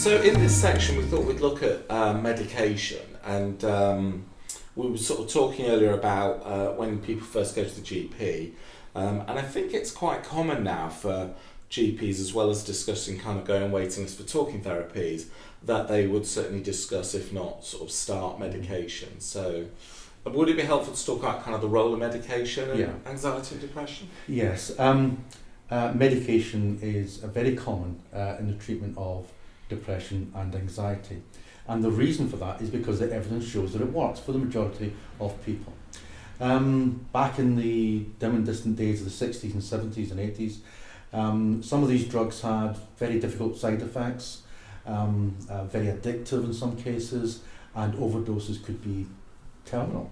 So in this section, we thought we'd look at medication, and we were sort of talking earlier about when people first go to the GP, and I think it's quite common now for GPs, as well as discussing kind of going waiting lists for talking therapies, that they would certainly discuss, if not sort of start medication. So would it be helpful to talk about kind of the role of medication and anxiety and depression? Yes. Medication is very common in the treatment of depression and anxiety. And the reason for that is because the evidence shows that it works for the majority of people. Back in the dim and distant days of the 60s and 70s and 80s, some of these drugs had very difficult side effects, very addictive in some cases, and overdoses could be terminal.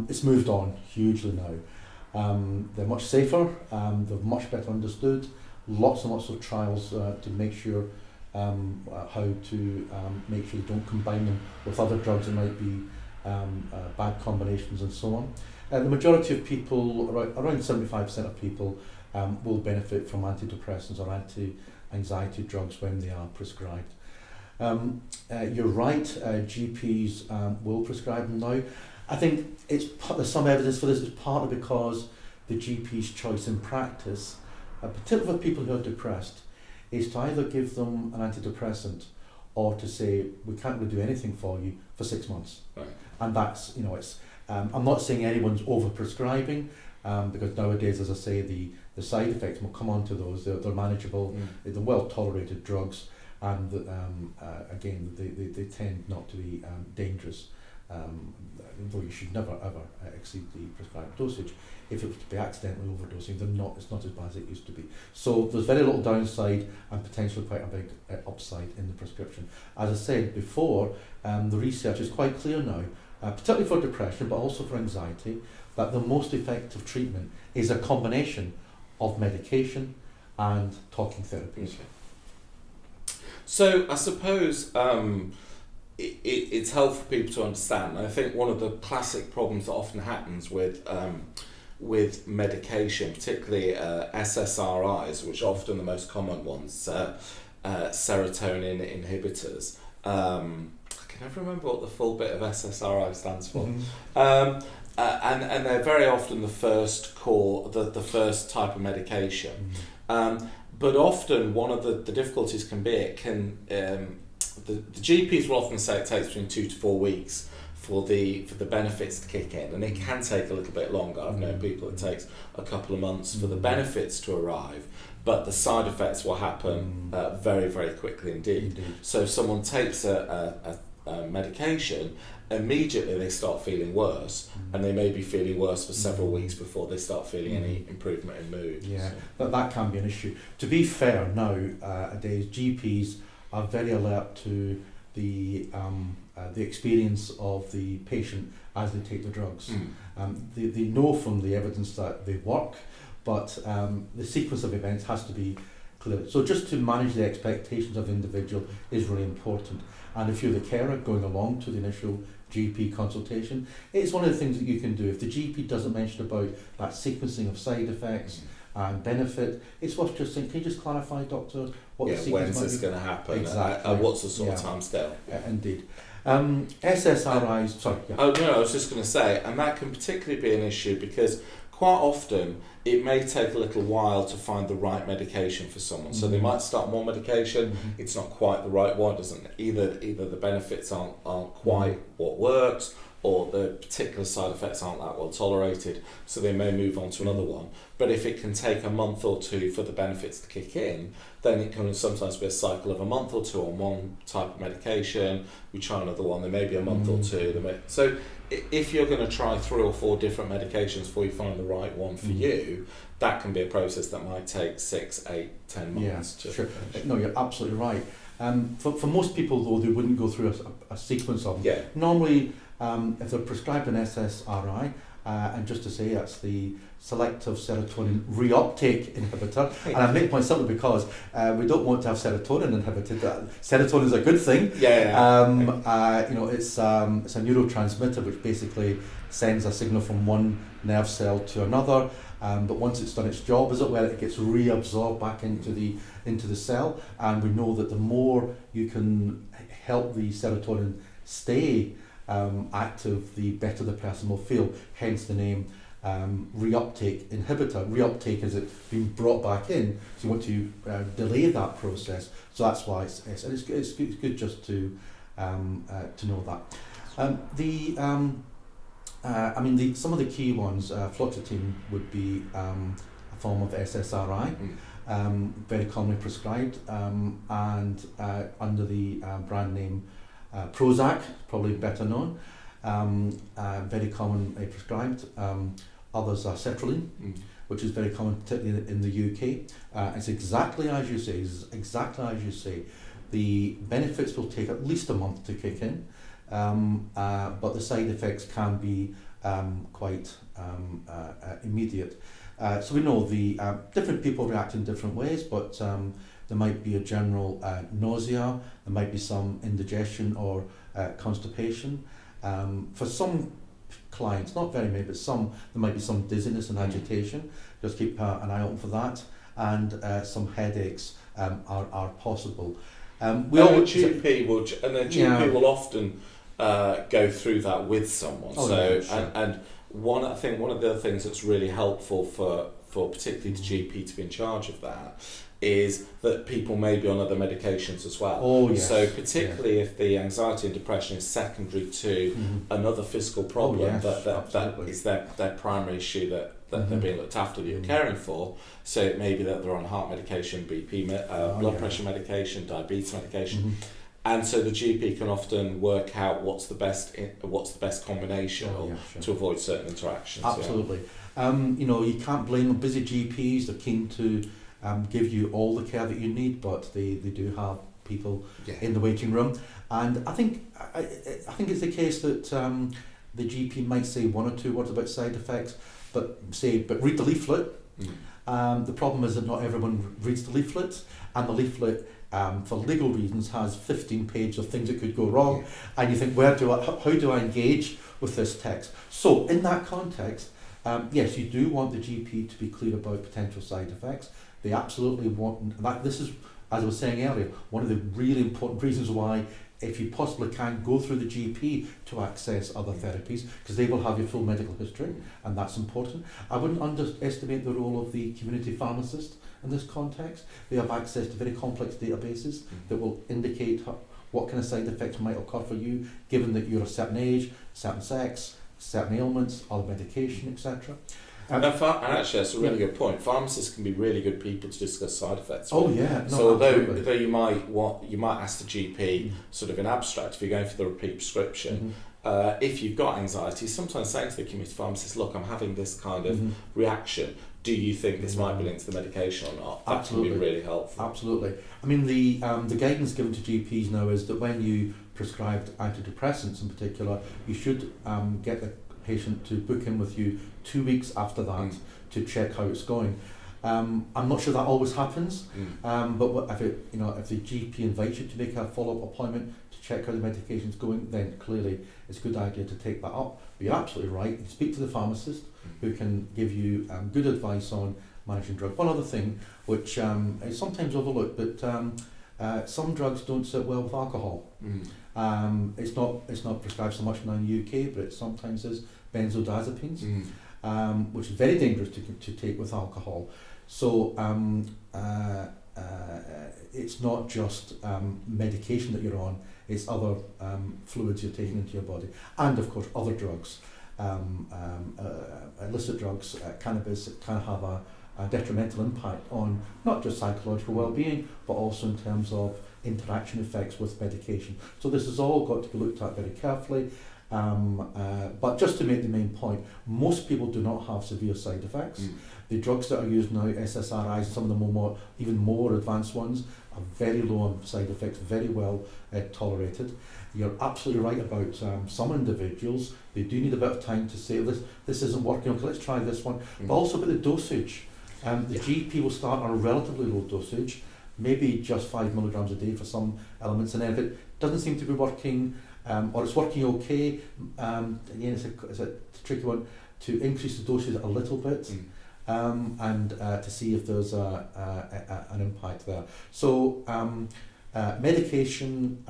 It's moved on hugely now. They're much safer, they're much better understood, lots and lots of trials to make sure how to make sure you don't combine them with other drugs that might be bad combinations and so on. The majority of people, around 75% of people, will benefit from antidepressants or anti-anxiety drugs when they are prescribed. You're right, GPs will prescribe them now. I think there's some evidence for this. It's partly because the GP's choice in practice, particularly for people who are depressed, is to either give them an antidepressant or to say, we can't really do anything for you for 6 months. Right. And that's, it's, I'm not saying anyone's over-prescribing, because nowadays, as I say, the side effects, we'll come on to those, they're manageable, they're well-tolerated drugs, and again, they tend not to be dangerous, though you should never ever exceed the prescribed dosage. If it was to be accidentally overdosing, it's not as bad as it used to be. So there's very little downside and potentially quite a big upside in the prescription. As I said before, the research is quite clear now, particularly for depression but also for anxiety, that the most effective treatment is a combination of medication and talking therapies. Okay. So I suppose it's helpful for people to understand. And I think one of the classic problems that often happens with medication, particularly SSRIs, which are often the most common ones, serotonin inhibitors. I can never remember what the full bit of SSRI stands for. And they're very often the first the first type of medication. But often one of the difficulties can be the GPs will often say it takes between 2 to 4 weeks for the benefits to kick in, and it can take a little bit longer. I've known people it takes a couple of months for the benefits to arrive, but the side effects will happen very, very quickly indeed. So if someone takes a medication, immediately they start feeling worse, and they may be feeling worse for several weeks before they start feeling any improvement in mood. Yeah, so. that can be an issue. To be fair, nowadays GPs are very alert to the experience of the patient as they take the drugs. They know from the evidence that they work, but the sequence of events has to be clear. So just to manage the expectations of the individual is really important. And if you're the carer going along to the initial GP consultation, it's one of the things that you can do. If the GP doesn't mention about that sequencing of side effects and benefit, it's worth just saying, can you just clarify, doctor, what the sequence when's this going to happen? Exactly. What's the sort of time scale? Indeed. SSRIs, sorry. Yeah. Oh no, I was just going to say, and that can particularly be an issue because quite often it may take a little while to find the right medication for someone. So they might start more medication, it's not quite the right one, doesn't either the benefits aren't quite what works, or the particular side effects aren't that well tolerated, so they may move on to another one. But if it can take a month or two for the benefits to kick in, then it can sometimes be a cycle of a month or two on one type of medication, we try another one, there may be a month or two. So if you're going to try 3 or 4 different medications before you find the right one for you, that can be a process that might take 6, 8, 10 months. Sure. No, you're absolutely right. For most people, though, they wouldn't go through a sequence of them. Normally, if they're prescribed an SSRI, a and just to say, it's the selective serotonin reuptake inhibitor. And I make point simply because we don't want to have serotonin inhibited. Serotonin is a good thing. It's a neurotransmitter which basically sends a signal from one nerve cell to another. But once it's done its job, as it were, it gets reabsorbed back into the cell. And we know that the more you can help the serotonin stay active, the better the person will feel. Hence the name reuptake inhibitor. Reuptake is it being brought back in, so you want to delay that process. So that's why it's good just to know that. Some of the key ones, fluoxetine would be a form of SSRI, very commonly prescribed, and under the brand name Prozac, probably better known, very commonly prescribed. Others are sertraline, which is very common, particularly in the UK. It's exactly as you say. The benefits will take at least a month to kick in, but the side effects can be quite immediate. So we know the different people react in different ways, but there might be a general nausea, there might be some indigestion or constipation. For some clients, not very many, but some, there might be some dizziness and agitation. Just keep an eye open for that. And some headaches are possible. A GP will often go through that with someone. I think one of the other things that's really helpful for particularly the GP to be in charge of that is that people may be on other medications as well. So particularly if the anxiety and depression is secondary to another physical problem, that is their primary issue that they're being looked after, that you're caring for. So it may be that they're on heart medication, BP, blood pressure medication, diabetes medication. And so the GP can often work out what's the best combination to avoid certain interactions. Absolutely. You can't blame busy GPs. They're keen to give you all the care that you need, but they do have people in the waiting room. And I think it's the case that the GP might say one or two words about side effects, but read the leaflet. The problem is that not everyone reads the leaflet, and the leaflet, for legal reasons, has 15 pages of things that could go wrong, and you think, how do I engage with this text? So in that context, yes, you do want the GP to be clear about potential side effects. They absolutely want that. This is, as I was saying earlier, one of the really important reasons why, if you possibly can, go through the GP to access other therapies, because they will have your full medical history, and that's important. I wouldn't underestimate the role of the community pharmacist in this context. They have access to very complex databases that will indicate what kind of side effects might occur for you, given that you're a certain age, certain sex, certain ailments, other medication, etc. And actually, that's a really good point. Pharmacists can be really good people to discuss side effects with. Although you might ask the GP sort of in abstract, if you're going for the repeat prescription, if you've got anxiety, sometimes saying to the community pharmacist, look, I'm having this kind of reaction. Do you think this might be linked to the medication or not? That can be really helpful. Absolutely. I mean, the guidance given to GPs now is that when you prescribed antidepressants in particular, you should get the patient to book in with you 2 weeks after that to check how it's going. I'm not sure that always happens, but if the GP invites you to make a follow-up appointment to check how the medication's going, then clearly it's a good idea to take that up. But you're absolutely right. You speak to the pharmacist who can give you good advice on managing drugs. One other thing, which is sometimes overlooked, but some drugs don't sit well with alcohol. It's not prescribed so much now in the UK, but it sometimes is benzodiazepines, which is very dangerous to take with alcohol. So it's not just medication that you're on, it's other fluids you're taking into your body, and of course other drugs, illicit drugs, cannabis, can have a detrimental impact on not just psychological well-being, but also in terms of interaction effects with medication. So this has all got to be looked at very carefully. But just to make the main point, most people do not have severe side effects. The drugs that are used now, SSRIs, some of the even more advanced ones, are very low on side effects, very well tolerated. You're absolutely right about some individuals. They do need a bit of time to say this isn't working. Okay, let's try this one. But also about the dosage. The GP will start on a relatively low dosage, maybe just 5 milligrams a day for some elements, and then if it doesn't seem to be working, or it's working okay, again it's a tricky one, to increase the dosage a little bit. And to see if there's an impact there. So medication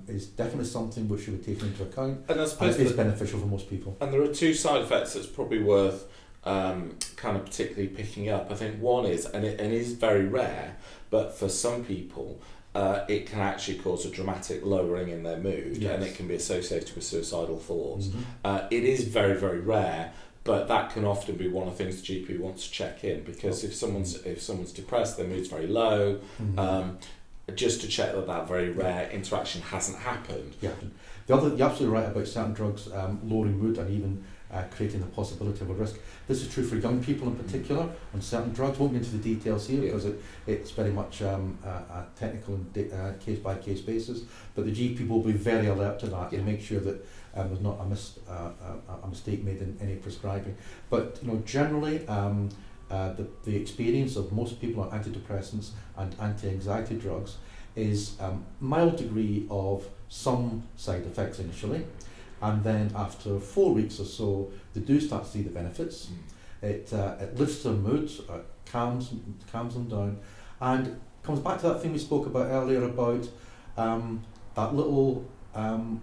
is definitely something which should be taken into account, and I suppose it is beneficial for most people. And there are two side effects that's probably worth kind of particularly picking up. I think one is, and it is very rare, but for some people it can actually cause a dramatic lowering in their mood, and it can be associated with suicidal thoughts. It is very, very rare, but that can often be one of the things the GP wants to check in, because if someone's depressed, their mood's very low, just to check that very rare interaction hasn't happened. Yeah, you're absolutely right about certain drugs lowering mood and even creating the possibility of a risk. This is true for young people in particular on certain drugs. Won't get into the details here because it's very much a technical and case-by-case basis, but the GP will be very alert to that to make sure that there's not a mistake made in any prescribing. But generally, the experience of most people on antidepressants and anti-anxiety drugs is mild degree of some side effects initially, and then after 4 weeks or so, they do start to see the benefits. It lifts their moods, calms them down, and comes back to that thing we spoke about earlier about that little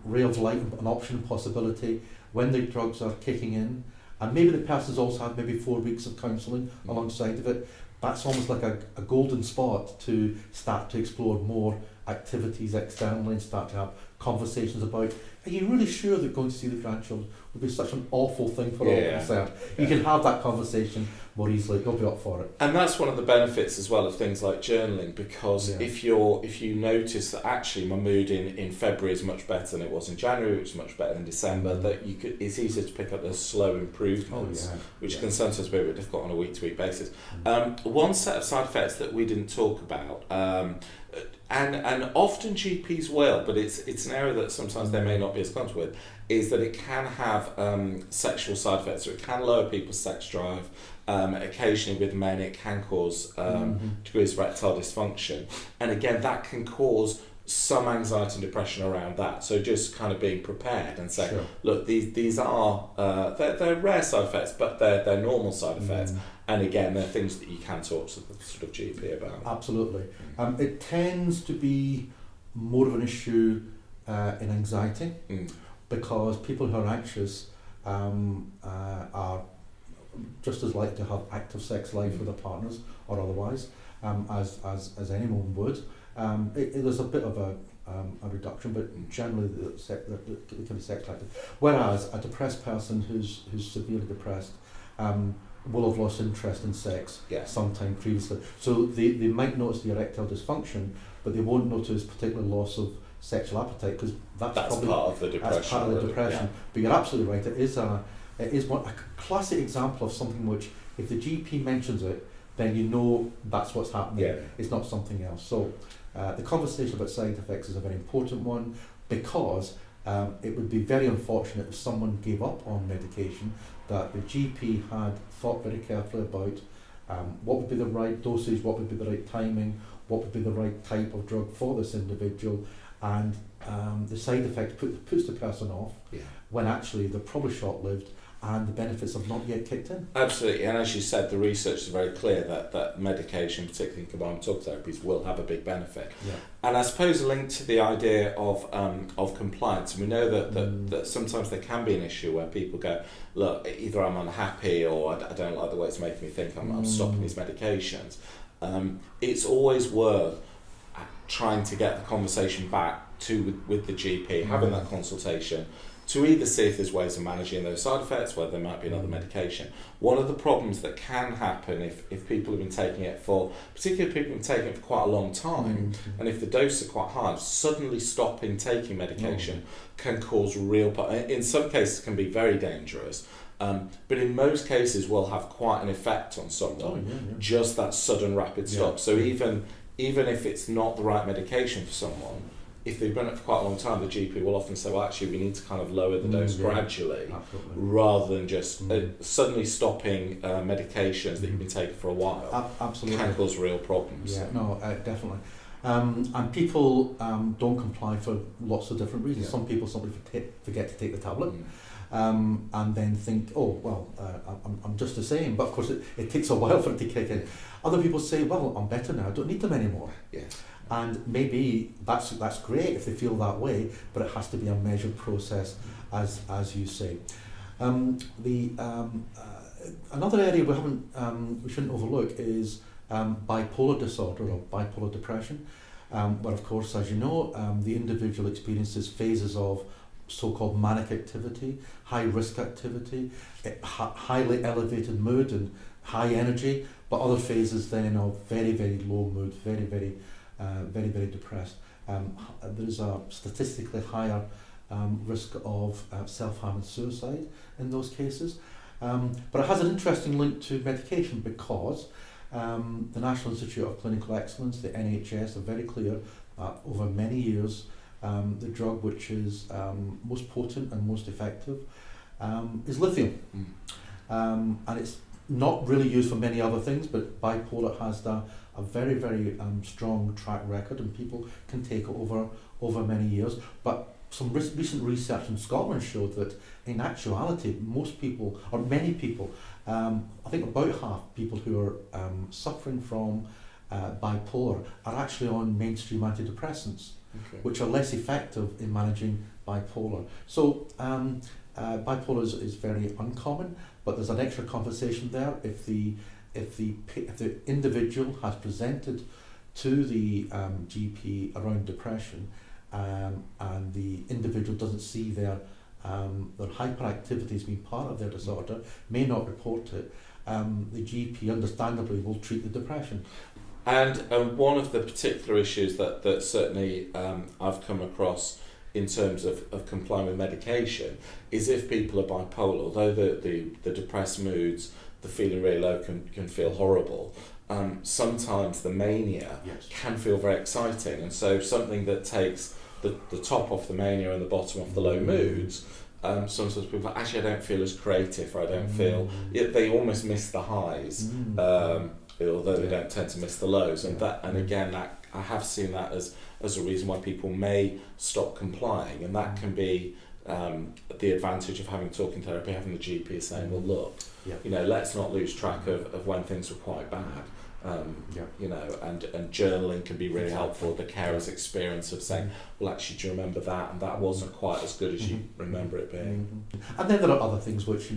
ray of light, an option, possibility when the drugs are kicking in, and maybe the person's also had maybe 4 weeks of counselling alongside of it. That's almost like a golden spot to start to explore more activities externally and start to have conversations about, are you really sure that going to see the grandchildren would be such an awful thing for all concerned? You can have that conversation more easily, you'll be up for it. And that's one of the benefits as well of things like journaling, because if you notice that actually my mood in February is much better than it was in January, which is much better than December, that it's easier to pick up those slow improvements, which can sometimes be a bit difficult on a week-to-week basis. One set of side effects that we didn't talk about, and often GPs will, but it's an area that sometimes they may not be as comfortable with, is that it can have sexual side effects. So it can lower people's sex drive. Occasionally with men it can cause degrees of erectile dysfunction, and again that can cause some anxiety and depression around that. So just kind of being prepared and saying, look, these are they're rare side effects, but they're normal side effects. And again, they're things that you can talk to the sort of GP about. Absolutely. It tends to be more of an issue in anxiety, because people who are anxious are just as likely to have active sex life with their partners or otherwise, as anyone would. There's a bit of a reduction, but generally they can be sex active. Whereas a depressed person who's severely depressed will have lost interest in sex sometime previously. So they might notice the erectile dysfunction, but they won't notice particular loss of sexual appetite, because that's probably part of the depression. That's part of the depression. Yeah. But you're absolutely right. It is a classic example of something which, if the GP mentions it, then you know that's what's happening. Yeah. It's not something else. So the conversation about side effects is a very important one, because it would be very unfortunate if someone gave up on medication that the GP had thought very carefully about what would be the right dosage, what would be the right timing, what would be the right type of drug for this individual, and the side effect puts the person off when actually they're probably short-lived and the benefits have not yet kicked in. Absolutely, and as you said, the research is very clear that medication, particularly combined talk therapies, will have a big benefit. Yeah. And I suppose linked to the idea of compliance, and we know that sometimes there can be an issue where people go, look, either I'm unhappy or I don't like the way it's making me think, I'm stopping these medications. It's always worth trying to get the conversation back with the GP, having that consultation, to either see if there's ways of managing those side effects, whether there might be another medication. One of the problems that can happen if people have been taking it for, particularly people have been taking it for quite a long time, and if the doses are quite high, suddenly stopping taking medication can cause real, in some cases can be very dangerous, but in most cases will have quite an effect on someone, just that sudden rapid stop. So even if it's not the right medication for someone, if they've been it for quite a long time, the GP will often say, well, actually, we need to kind of lower the dose gradually, rather than just suddenly stopping medications that you've been taking for a while. Absolutely. Can cause real problems. Yeah, no, definitely. And people don't comply for lots of different reasons. Some people simply forget to take the tablet. And then think, oh, well, I'm just the same. But of course, it takes a while for it to kick in. Other people say, well, I'm better now, I don't need them anymore. Yes. And maybe that's great if they feel that way, but it has to be a measured process, as you say. Another area we shouldn't overlook is bipolar disorder or bipolar depression, where of course, as you know, the individual experiences phases of so-called manic activity, high-risk activity, highly elevated mood and high energy, but other phases then of very, very low mood, very, very depressed. There is a statistically higher risk of self-harm and suicide in those cases. But it has an interesting link to medication because the National Institute of Clinical Excellence, the NHS, are very clear that over many years the drug which is most potent and most effective is lithium. And it's not really used for many other things, but bipolar has a very, very strong track record, and people can take it over many years. But some recent research in Scotland showed that in actuality, most people, or many people, I think about half people who are suffering from bipolar are actually on mainstream antidepressants, which are less effective in managing bipolar. So bipolar is very uncommon, but there's an extra conversation there if the individual has presented to the GP around depression, and the individual doesn't see their hyperactivity as being part of their disorder, may not report it, the GP understandably will treat the depression. And one of the particular issues that certainly I've come across in terms of complying with medication is if people are bipolar, although the depressed moods, the feeling really low can feel horrible, sometimes the mania can feel very exciting, and so something that takes the top off the mania and the bottom off the low moods, sometimes people are, actually I don't feel as creative, or I don't feel, they almost miss the highs, although they don't tend to miss the lows, and again I have seen that as a reason why people may stop complying, and that can be the advantage of having talking therapy, having the GP saying, well, look, let's not lose track of when things were quite bad. And journaling can be really helpful. The carer's experience of saying, well, actually, do you remember that? And that wasn't quite as good as you remember it being. And then there are other things which,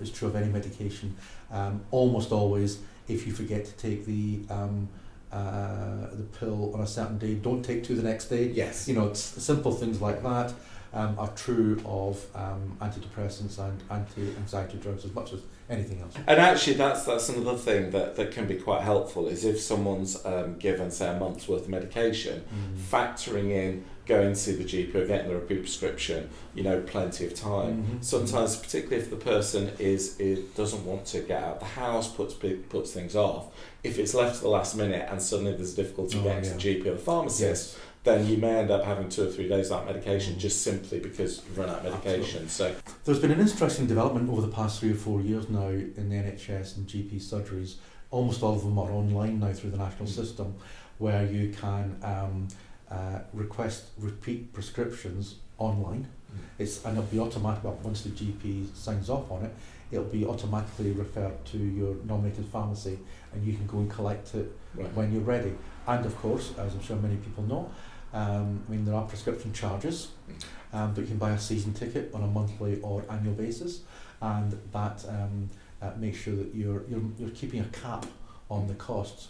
is true of any medication. Almost always, if you forget to take the pill on a certain day, don't take two the next day. Yes. It's simple things like that are true of antidepressants and anti-anxiety drugs as much as anything else. And actually that's another thing that can be quite helpful, is if someone's given, say, a month's worth of medication, factoring in going to see the GP or getting the repeat prescription, plenty of time. Sometimes, particularly if the person doesn't want to get out of the house, puts things off, if it's left to the last minute and suddenly there's difficulty getting to the GP or the pharmacist, then you may end up having 2 or 3 days without medication just simply because you've run out of medication. So there's been an interesting development over the past 3 or 4 years now in the NHS and GP surgeries. Almost all of them are online now through the national system, where you can request repeat prescriptions online. And it'll be automatic. Well, once the GP signs off on it, it'll be automatically referred to your nominated pharmacy, and you can go and collect it when you're ready. And of course, as I'm sure many people know, there are prescription charges, but you can buy a season ticket on a monthly or annual basis, and that makes sure that you're keeping a cap on the costs.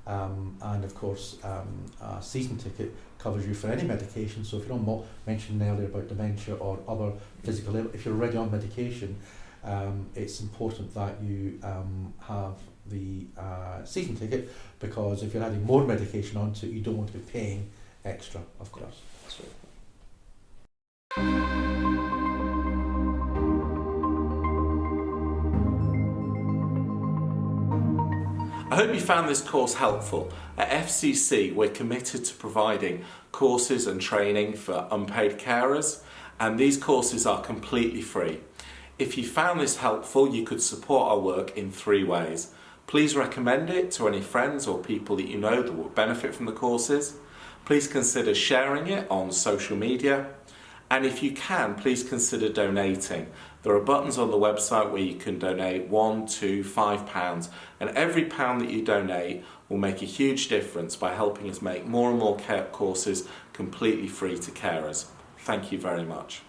And of course, a season ticket covers you for any medication. So if you're on mentioned earlier about dementia or other physical ill, if you're already on medication, it's important that you have the season ticket, because if you're adding more medication onto it, you don't want to be paying extra, of course. That's right. I hope you found this course helpful. At FCC, we're committed to providing courses and training for unpaid carers, and these courses are completely free. If you found this helpful, you could support our work in 3 ways. Please recommend it to any friends or people that you know that will benefit from the courses. Please consider sharing it on social media. And if you can, please consider donating. There are buttons on the website where you can donate £1, £2, £5, and every pound that you donate will make a huge difference by helping us make more and more care courses completely free to carers. Thank you very much.